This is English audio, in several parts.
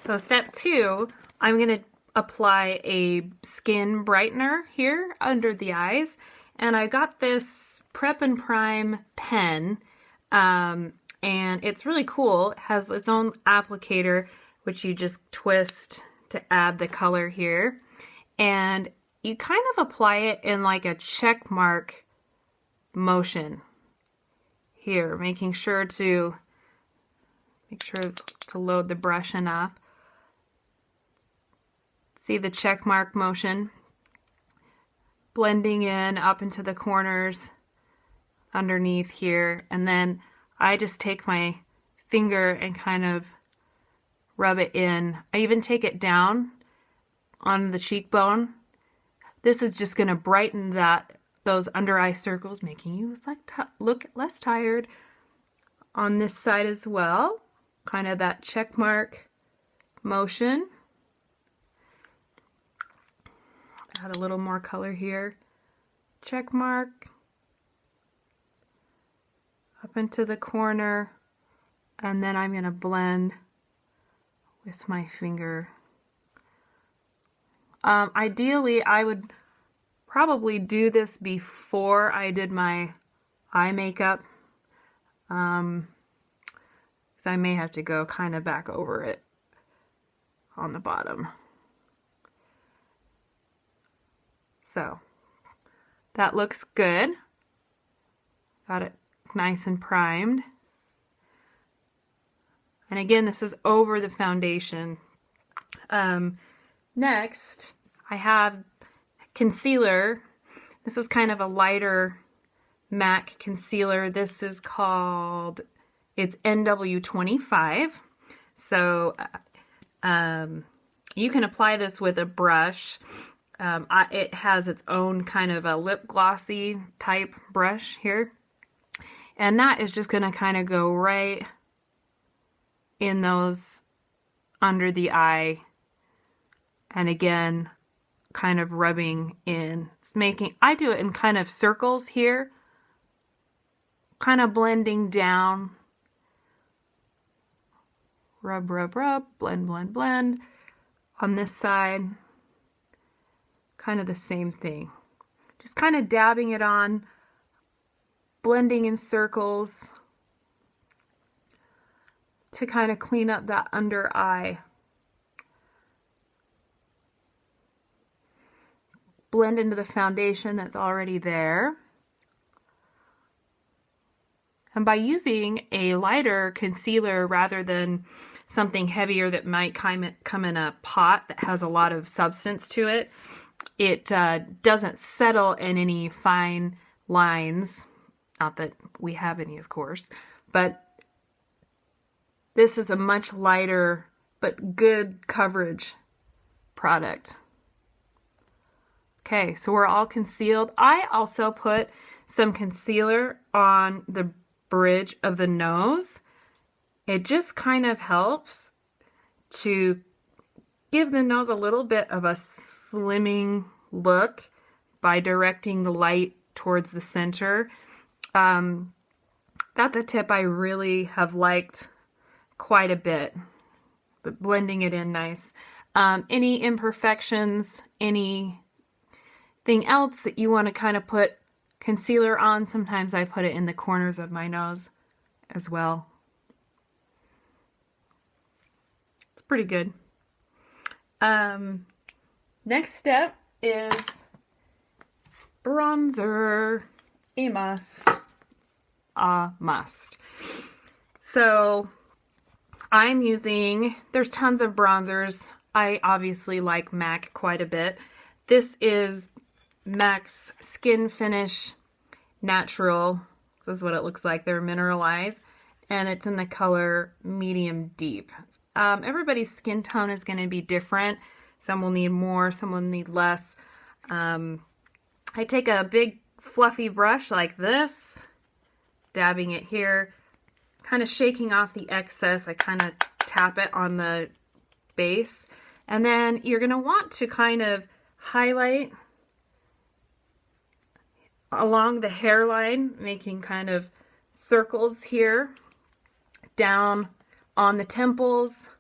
So step 2, I'm going to apply a skin brightener here under the eyes. And I got this Prep and Prime pen, and it's really cool. It has its own applicator, which you just twist to add the color here. And you kind of apply it in like a check mark motion here, making sure to load the brush enough. See the check mark motion? Blending in up into the corners underneath here. And then I just take my finger and kind of rub it in. I even take it down on the cheekbone. This is just going to brighten those under eye circles, making you look less tired. On this side as well, kind of that check mark motion. Add a little more color here. Check mark. Up into the corner. And then I'm going to blend with my finger. Ideally, I would probably do this before I did my eye makeup. Because I may have to go kind of back over it on the bottom. So that looks good. Got it nice and primed. And again, this is over the foundation. Next, I have concealer. This is kind of a lighter MAC concealer. This is called, it's NW25. So you can apply this with a brush. It has its own kind of a lip glossy type brush here. And that is just going to kind of go right in those under the eye. And again, kind of rubbing in. I do it in kind of circles here. Kind of blending down. Rub, rub, rub. Blend, blend, blend. On this side. Kind of the same thing. Just kind of dabbing it on, blending in circles to kind of clean up that under eye. Blend into the foundation that's already there. And by using a lighter concealer rather than something heavier that might come in a pot that has a lot of substance to it, it doesn't settle in any fine lines. Not that we have any, of course. But this is a much lighter but good coverage product. Okay, so we're all concealed. I also put some concealer on the bridge of the nose. It just kind of helps to give the nose a little bit of a slimming look by directing the light towards the center. That's a tip I really have liked quite a bit, but blending it in nice. Any imperfections, anything else that you want to kind of put concealer on, sometimes I put it in the corners of my nose as well. It's pretty good. Next step is bronzer. A must. A must. So I'm using, there's tons of bronzers. I obviously like MAC quite a bit. This is MAC's Skin Finish Natural. This is what it looks like. They're mineralized. And it's in the color medium deep. Everybody's skin tone is going to be different. Some will need more, some will need less. I take a big fluffy brush like this, dabbing it here, kind of shaking off the excess. I kind of tap it on the base. And then you're going to want to kind of highlight along the hairline, making kind of circles here, down on the temples,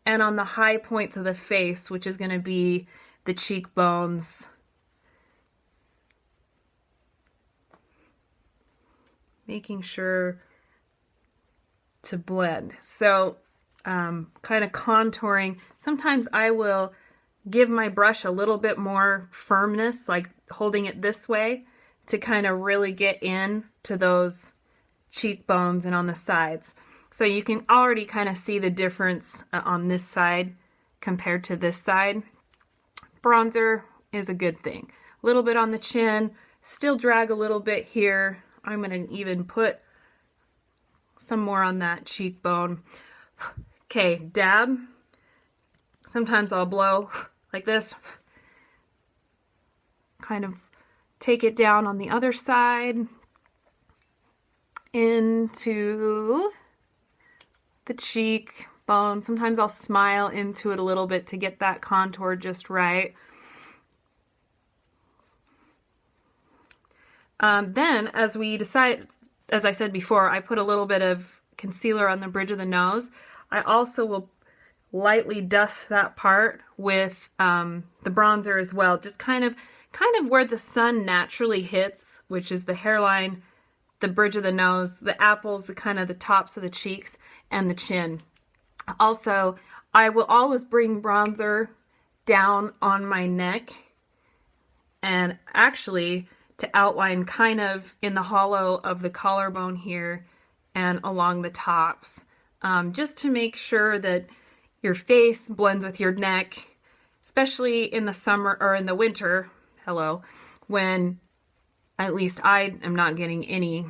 and on the high points of the face, which is going to be the cheekbones. Making sure to blend. So kind of contouring. Sometimes I will give my brush a little bit more firmness, like holding it this way, to kind of really get in to those cheekbones and on the sides. So you can already kind of see the difference on this side compared to this side. Bronzer is a good thing. A little bit on the chin, still drag a little bit here. I'm going to even put some more on that cheekbone. Okay, dab. Sometimes I'll blow like this. Kind of take it down on the other side into the cheekbone. Sometimes I'll smile into it a little bit to get that contour just right. Then, as we decide, as I said before, I put a little bit of concealer on the bridge of the nose. I also will lightly dust that part with the bronzer as well, just kind of where the sun naturally hits, which is the hairline, the bridge of the nose, the apples, the kind of the tops of the cheeks, and the chin. Also, I will always bring bronzer down on my neck and actually to outline kind of in the hollow of the collarbone here and along the tops, just to make sure that your face blends with your neck, especially in the summer or in the winter, when at least I am not getting any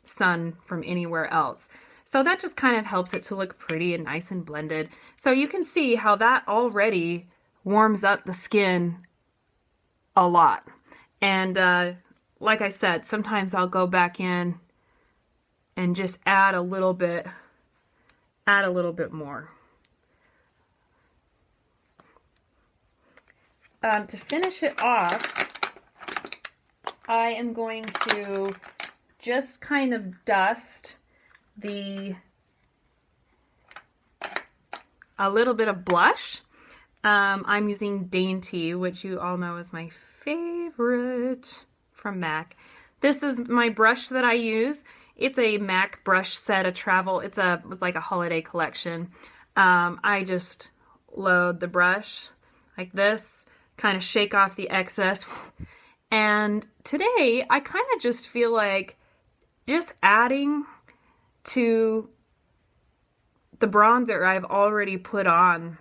sun from anywhere else. So that just kind of helps it to look pretty and nice and blended. So you can see how that already warms up the skin a lot. And like I said, sometimes I'll go back in and just add a little bit more. To finish it off, I am going to just kind of dust a little bit of blush. I'm using Dainty, which you all know is my favorite from MAC. This is my brush that I use. It's a MAC brush set, a travel. It was like a holiday collection. I just load the brush like this, kind of shake off the excess. And today I kind of just feel like just adding to the bronzer I've already put on.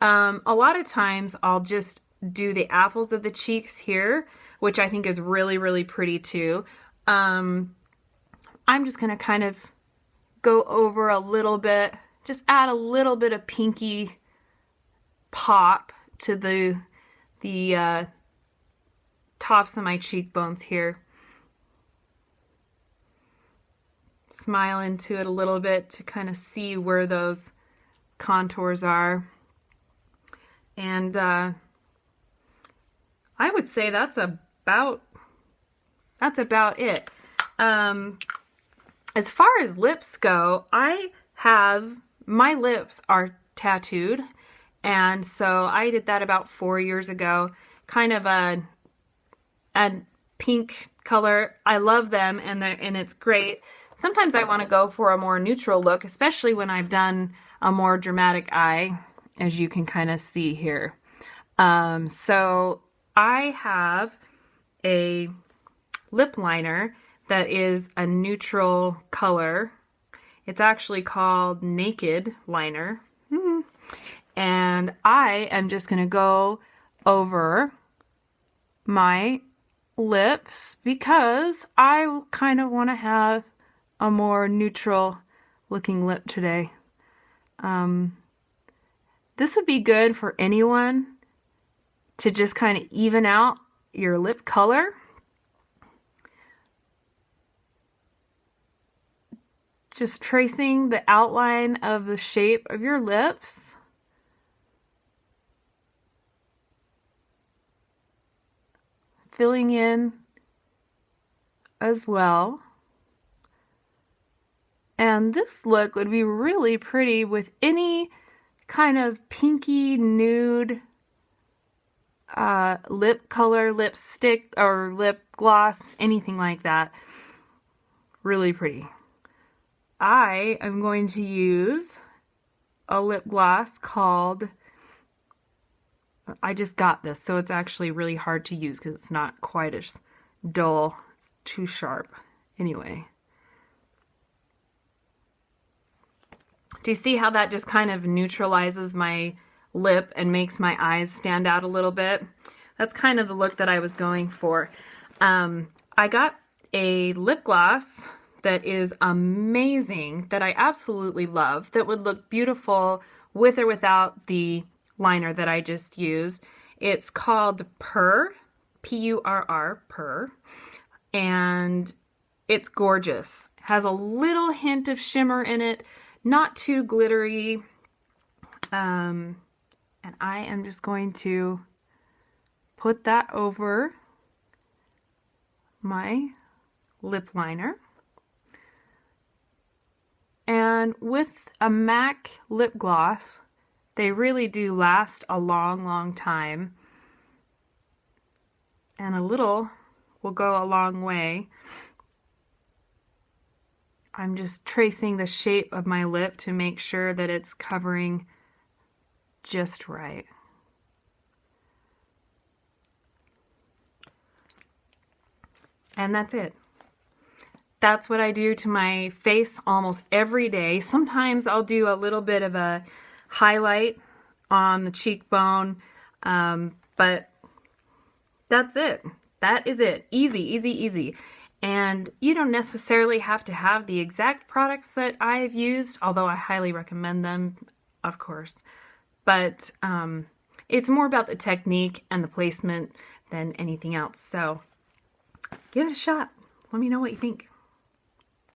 A lot of times I'll just do the apples of the cheeks here, which I think is really, really pretty too. I'm just going to kind of go over a little bit, just add a little bit of pinky pop to the tops of my cheekbones here. Smile into it a little bit to kind of see where those contours are. And I would say that's about it. As far as lips go, my lips are tattooed, and so I did that about 4 years ago. Kind of a pink color. I love them, and it's great. Sometimes I want to go for a more neutral look, especially when I've done a more dramatic eye, as you can kind of see here. So I have a lip liner that is a neutral color. It's actually called Naked Liner. And I am just going to go over my lips because I kind of want to have a more neutral looking lip today. This would be good for anyone to just kind of even out your lip color. Just tracing the outline of the shape of your lips. Filling in as well. And this look would be really pretty with any kind of pinky nude lip color, lipstick or lip gloss, anything like that. Really pretty. I am going to use a lip gloss called, I just got this, so it's actually really hard to use because it's not quite as dull. It's too sharp. Anyway. Do you see how that just kind of neutralizes my lip and makes my eyes stand out a little bit? That's kind of the look that I was going for. I got a lip gloss that is amazing, that I absolutely love, that would look beautiful with or without the liner that I just used. It's called Purr, P-U-R-R, Purr, and it's gorgeous. Has a little hint of shimmer in it, not too glittery, and I am just going to put that over my lip liner. And with a MAC lip gloss, they really do last a long, long time. And a little will go a long way. I'm just tracing the shape of my lip to make sure that it's covering just right. And that's it. That's what I do to my face almost every day. Sometimes I'll do a little bit of a highlight on the cheekbone, but that's it. That is it. Easy, easy, easy. And you don't necessarily have to have the exact products that I've used, although I highly recommend them, of course. But it's more about the technique and the placement than anything else. So give it a shot. Let me know what you think.